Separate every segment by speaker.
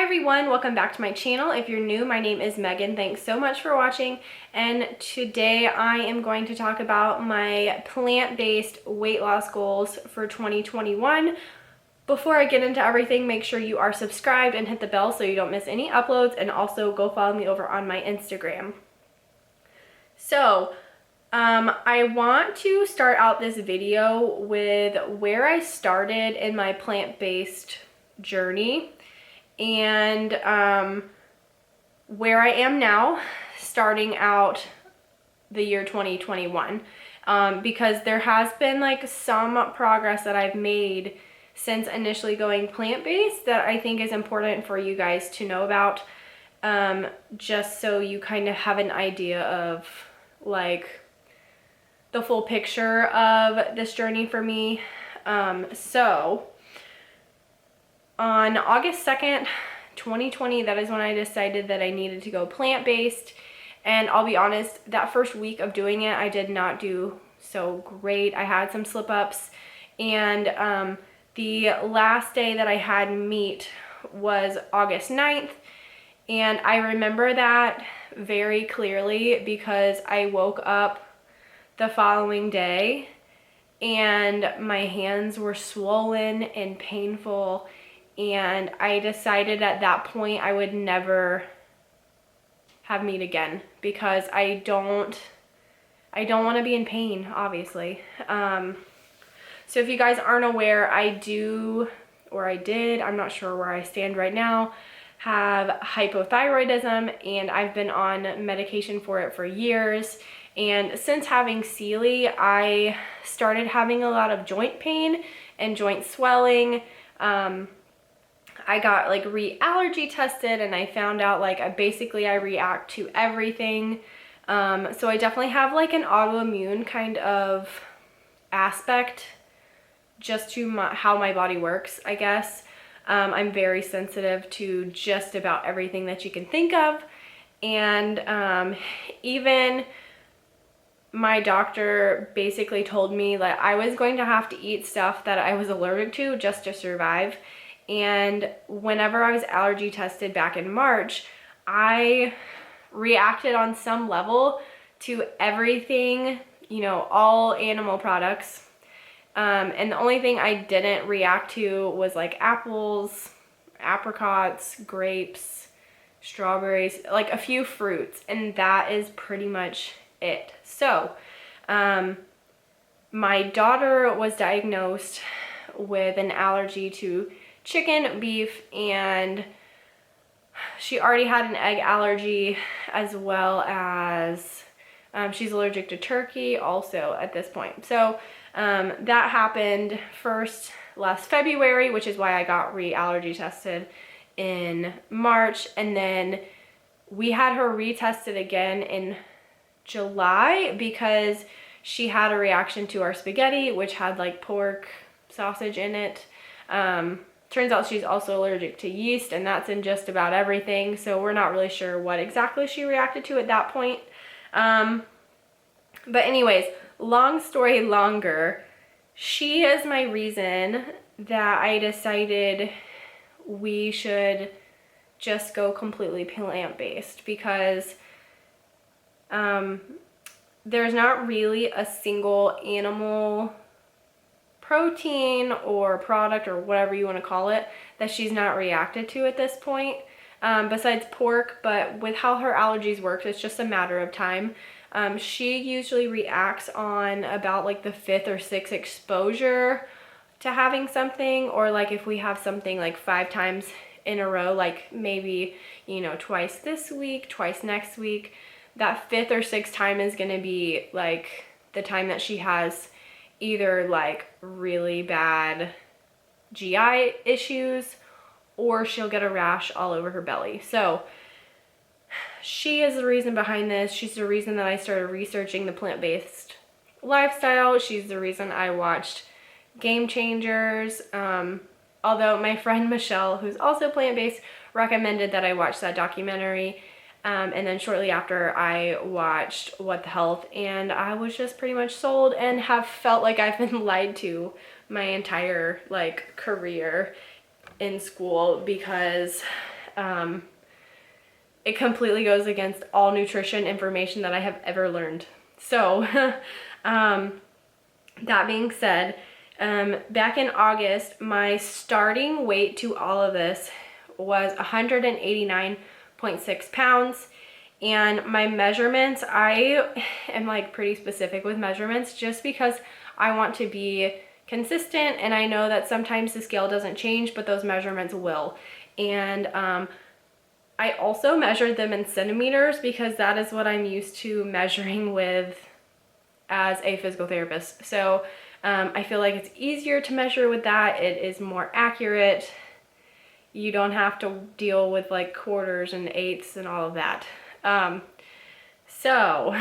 Speaker 1: everyone, welcome back to my channel. If you're new, my name is Megan. Thanks so much for watching, and today I am going to talk about my plant-based weight loss goals for 2021. Before I get into everything, make sure you are subscribed and hit the bell so you don't miss any uploads, and also go follow me over on my Instagram. So I want to start out this video with where I started in my plant-based journey and where I am now starting out the year 2021, because there has been like some progress that I've made since initially going plant-based that I think is important for you guys to know about, just so you kind of have an idea of like the full picture of this journey for me. So on August 2nd, 2020, that is when I decided that I needed to go plant-based. And I'll be honest, that first week of doing it, I did not do so great. I had some slip-ups, and the last day that I had meat was August 9th. And I remember that very clearly because I woke up the following day and my hands were swollen and painful, and I decided at that point I would never have meat again because I don't want to be in pain, obviously. So if you guys aren't aware, I did, I'm not sure where I stand right now, have hypothyroidism, and I've been on medication for it for years. And since having Sealy, I started having a lot of joint pain and joint swelling. I got like re-allergy tested, and I found out like I react to everything. So I definitely have like an autoimmune kind of aspect just to how my body works, I guess. I'm very sensitive to just about everything that you can think of. And even my doctor basically told me that I was going to have to eat stuff that I was allergic to just to survive. And whenever I was allergy tested back in March, I reacted on some level to everything, all animal products. And the only thing I didn't react to was like apples, apricots, grapes, strawberries, like a few fruits, and that is pretty much it. So, my daughter was diagnosed with an allergy to chicken, beef, and she already had an egg allergy, as well as she's allergic to turkey also at this point. So that happened first last February, which is why I got re-allergy tested in March, and then we had her retested again in July because she had a reaction to our spaghetti, which had like pork sausage in it. Turns out she's also allergic to yeast, and that's in just about everything, so we're not really sure what exactly she reacted to at that point. But anyways, long story longer, she is my reason that I decided we should just go completely plant-based, because there's not really a single animal protein or product or whatever you want to call it that she's not reacted to at this point, besides pork. But with how her allergies work, it's just a matter of time. She usually reacts on about like the 5th or 6th exposure to having something, or like if we have something like 5 times in a row, like maybe, twice this week, twice next week, that 5th or 6th time is going to be like the time that she has either like really bad GI issues, or she'll get a rash all over her belly. So she is the reason behind this. She's the reason that I started researching the plant-based lifestyle. She's the reason I watched Game Changers. Although my friend Michelle, who's also plant-based, recommended that I watch that documentary. And then shortly after, I watched What the Health, and I was just pretty much sold and have felt like I've been lied to my entire like career in school, because It completely goes against all nutrition information that I have ever learned. So, that being said, back in August, my starting weight to all of this was 189.6 pounds. And my measurements, I am like pretty specific with measurements just because I want to be consistent, and I know that sometimes the scale doesn't change, but those measurements will. And I also measured them in centimeters because that is what I'm used to measuring with as a physical therapist. So I feel like it's easier to measure with that. It is more accurate. You don't have to deal with like quarters and eighths and all of that. So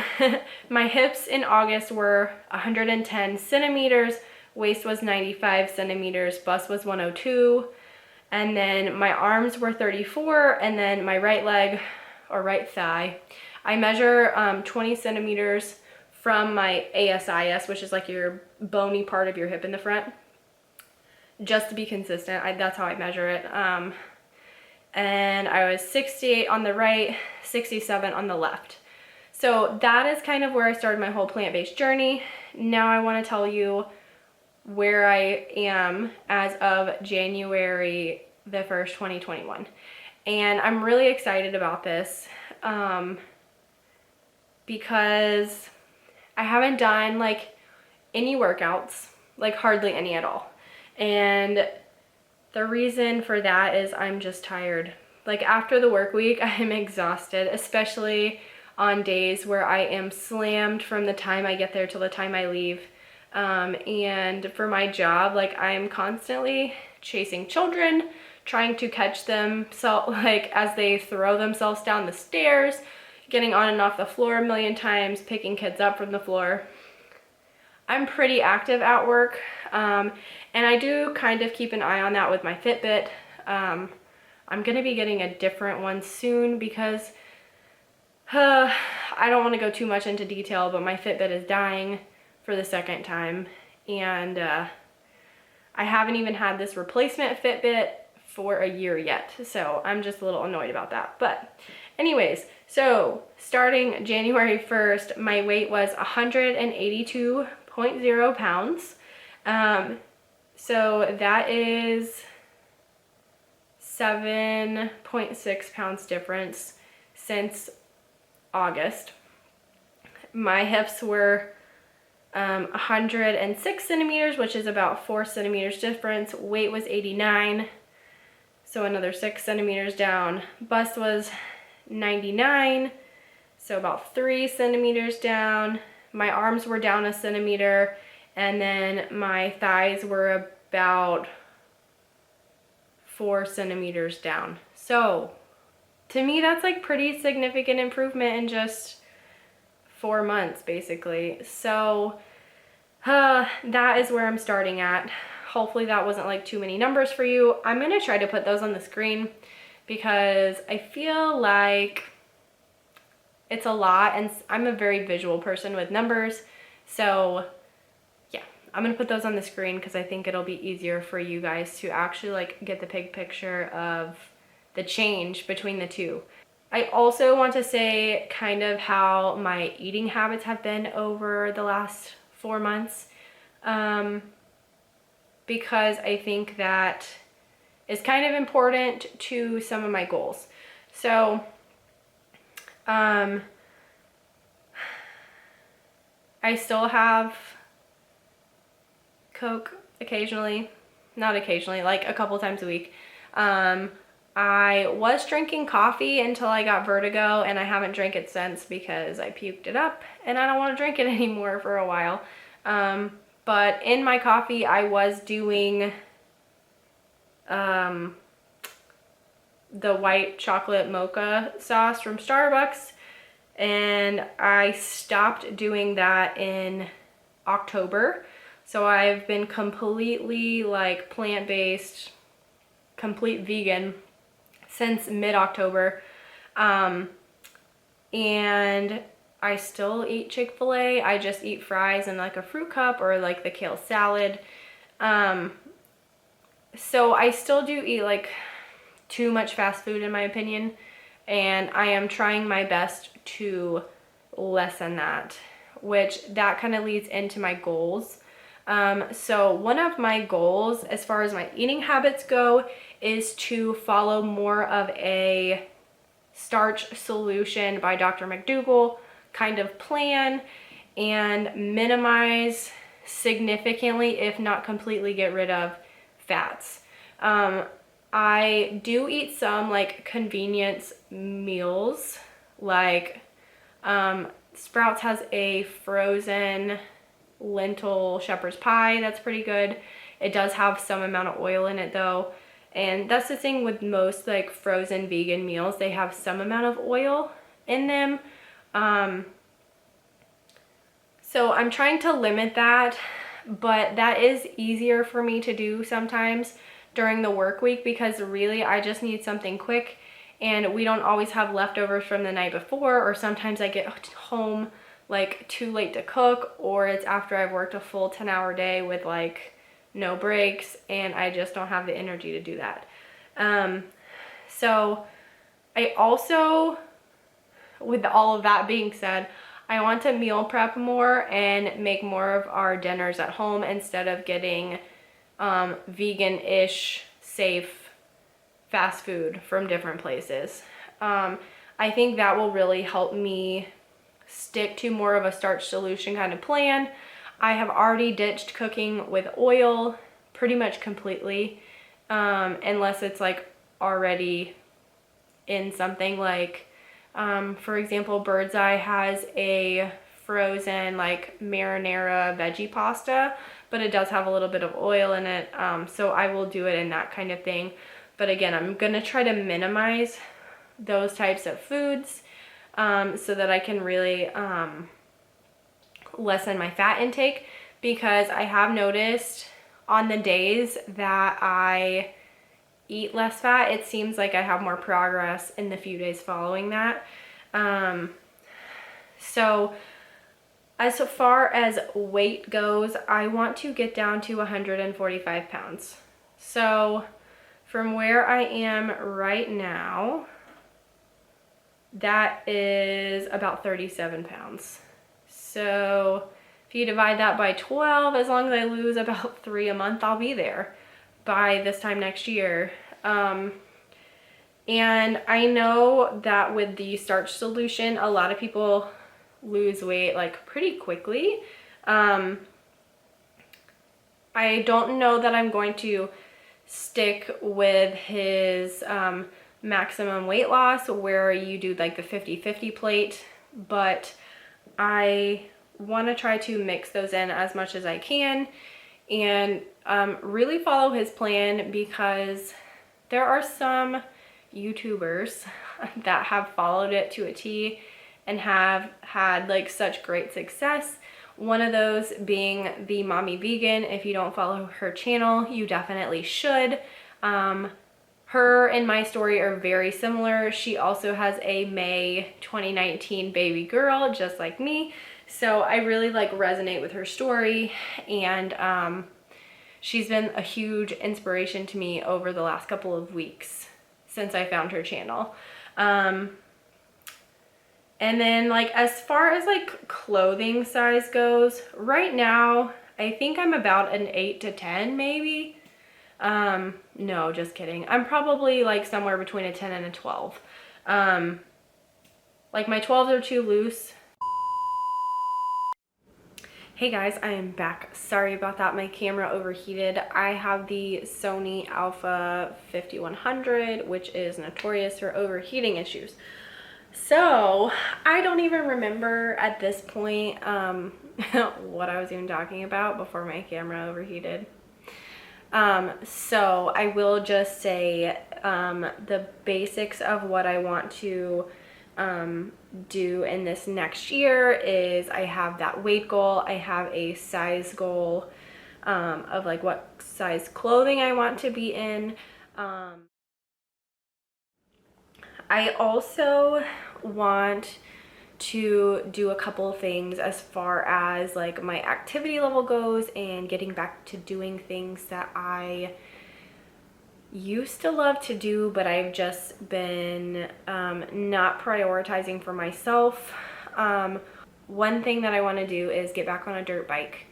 Speaker 1: my hips in August were 110 centimeters, waist was 95 centimeters, bust was 102, and then my arms were 34, and then my right leg or right thigh, I measure 20 centimeters from my ASIS, which is like your bony part of your hip in the front, just to be consistent. That's how I measure it. And I was 68 on the right, 67 on the left. So that is kind of where I started my whole plant-based journey. Now I want to tell you where I am as of January the 1st, 2021. And I'm really excited about this because I haven't done like any workouts, like hardly any at all. And the reason for that is I'm just tired. Like after the work week, I'm exhausted, especially on days where I am slammed from the time I get there till the time I leave. And for my job, like I'm constantly chasing children, trying to catch them, so like as they throw themselves down the stairs, getting on and off the floor a million times, picking kids up from the floor. I'm pretty active at work, and I do kind of keep an eye on that with my Fitbit. I'm gonna be getting a different one soon because I don't want to go too much into detail, but my Fitbit is dying for the second time, and I haven't even had this replacement Fitbit for a year yet, so I'm just a little annoyed about that. But anyways, so starting January 1st, my weight was 182.0 pounds. So that is 7.6 pounds difference since August. My hips were 106 centimeters, which is about 4 centimeters difference. Weight was 89, so another 6 centimeters down. Bust was 99, so about 3 centimeters down. My arms were down a centimeter, and then my thighs were about 4 centimeters down. So to me, that's like pretty significant improvement in just 4 months, basically. So that is where I'm starting at. Hopefully that wasn't like too many numbers for you. I'm gonna try to put those on the screen because I feel like it's a lot, and I'm a very visual person with numbers. So yeah, I'm gonna put those on the screen because I think it'll be easier for you guys to actually like get the big picture of the change between the two. I also want to say kind of how my eating habits have been over the last 4 months, because I think that is kind of important to some of my goals. So I still have Coke occasionally, not occasionally, like a couple times a week. I was drinking coffee until I got vertigo, and I haven't drank it since because I puked it up and I don't want to drink it anymore for a while. But in my coffee, I was doing the white chocolate mocha sauce from Starbucks, and I stopped doing that in October. So I've been completely like plant-based, complete vegan since mid-October, and I still eat Chick-fil-A. I just eat fries and like a fruit cup or like the kale salad. So I still do eat like too much fast food in my opinion, and I am trying my best to lessen that, which that kind of leads into my goals. So one of my goals as far as my eating habits go is to follow more of a Starch Solution by Dr. McDougall kind of plan and minimize significantly, if not completely, get rid of fats. I do eat some like convenience meals, like Sprouts has a frozen lentil shepherd's pie that's pretty good. It does have some amount of oil in it though, and that's the thing with most like frozen vegan meals, they have some amount of oil in them. So I'm trying to limit that, but that is easier for me to do sometimes during the work week because really I just need something quick, and we don't always have leftovers from the night before, or sometimes I get home like too late to cook, or it's after I've worked a full 10-hour day with like no breaks and I just don't have the energy to do that. So I also, with all of that being said, I want to meal prep more and make more of our dinners at home instead of getting vegan-ish safe fast food from different places. I think that will really help me stick to more of a Starch Solution kind of plan. I have already ditched cooking with oil pretty much completely, unless it's like already in something like, for example, Bird's Eye has a frozen like marinara veggie pasta, but it does have a little bit of oil in it, so I will do it in that kind of thing. But again, I'm gonna try to minimize those types of foods so that I can really lessen my fat intake, because I have noticed on the days that I eat less fat, it seems like I have more progress in the few days following that. So as far as weight goes, I want to get down to 145 pounds. So from where I am right now, that is about 37 pounds. So if you divide that by 12, as long as I lose about 3 a month, I'll be there by this time next year. And I know that with the Starch Solution, a lot of people lose weight like pretty quickly. I don't know that I'm going to stick with his maximum weight loss where you do like the 50-50 plate, but I want to try to mix those in as much as I can and really follow his plan, because there are some YouTubers that have followed it to a T and have had like such great success. One of those being the Mommy Vegan. If you don't follow her channel, you definitely should. Her and my story are very similar. She also has a May 2019 baby girl, just like me. So I really like resonate with her story, and she's been a huge inspiration to me over the last couple of weeks since I found her channel. And then like as far as like clothing size goes, right now I think I'm about an 8 to 10 maybe. No, just kidding. I'm probably like somewhere between a 10 and a 12. Like my 12s are too loose. Hey guys, I am back. Sorry about that, my camera overheated. I have the Sony Alpha 5100, which is notorious for overheating issues. So I don't even remember at this point what I was even talking about before my camera overheated. So I will just say the basics of what I want to do in this next year is I have that weight goal. I have a size goal of like what size clothing I want to be in. I also want to do a couple of things as far as like my activity level goes and getting back to doing things that I used to love to do, but I've just been not prioritizing for myself. One thing that I want to do is get back on a dirt bike.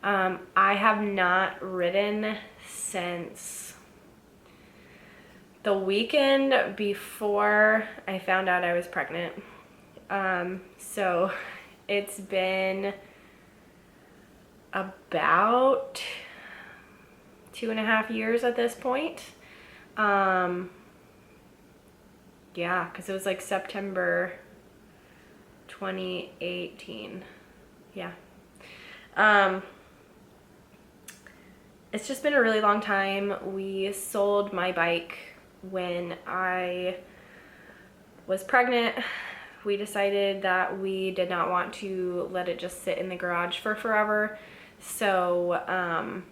Speaker 1: I have not ridden since the weekend before I found out I was pregnant. So it's been about 2.5 years at this point. Yeah, because it was like September 2018. Yeah. It's just been a really long time. We sold my bike when I was pregnant. We decided that we did not want to let it just sit in the garage for forever. So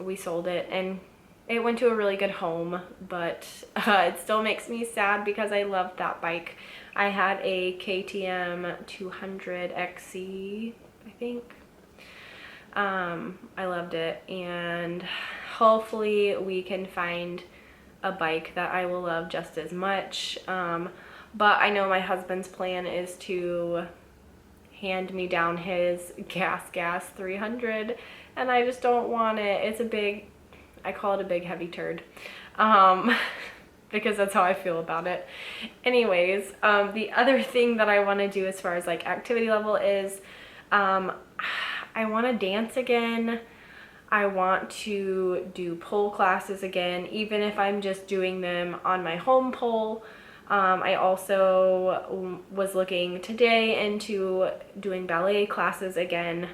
Speaker 1: we sold it, and it went to a really good home, but it still makes me sad because I loved that bike. I had a KTM 200 XC, I think. I loved it, and hopefully we can find a bike that I will love just as much. But I know my husband's plan is to hand me down his Gas 300, and I just don't want it. It's a big, I call it a big heavy turd, because that's how I feel about it. Anyways, the other thing that I want to do as far as like activity level is, I want to dance again. I want to do pole classes again, even if I'm just doing them on my home pole. I also was looking today into doing ballet classes again.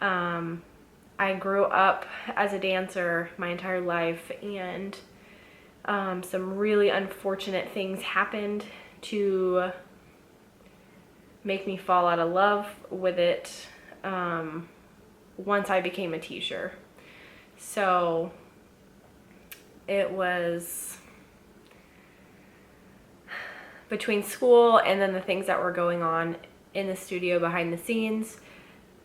Speaker 1: I grew up as a dancer my entire life, and some really unfortunate things happened to make me fall out of love with it once I became a teacher. So it was between school and then the things that were going on in the studio behind the scenes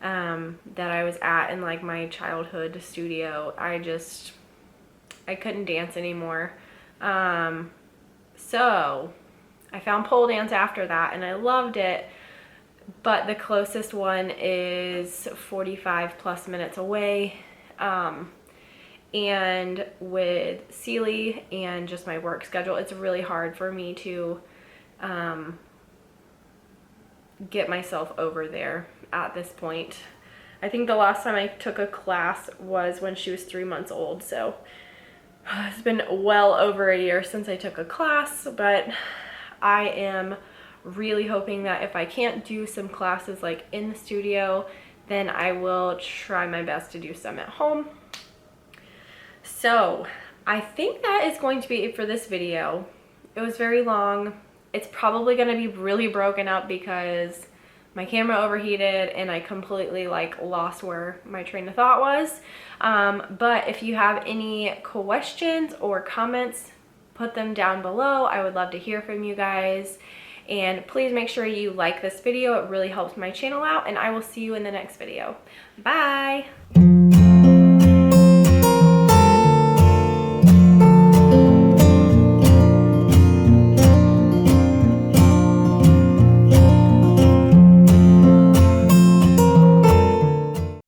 Speaker 1: that I was at in like my childhood studio. I couldn't dance anymore. So I found pole dance after that, and I loved it, but the closest one is 45 plus minutes away. And with Sealy and just my work schedule, it's really hard for me to get myself over there at this point. I think the last time I took a class was when she was 3 months old, so it's been well over a year since I took a class, but I am really hoping that if I can't do some classes like in the studio, then I will try my best to do some at home. So I think that is going to be it for this video. It was very long. It's probably going to be really broken up because my camera overheated and I completely like lost where my train of thought was. But if you have any questions or comments, put them down below. I would love to hear from you guys. And please make sure you like this video. It really helps my channel out, and I will see you in the next video. Bye!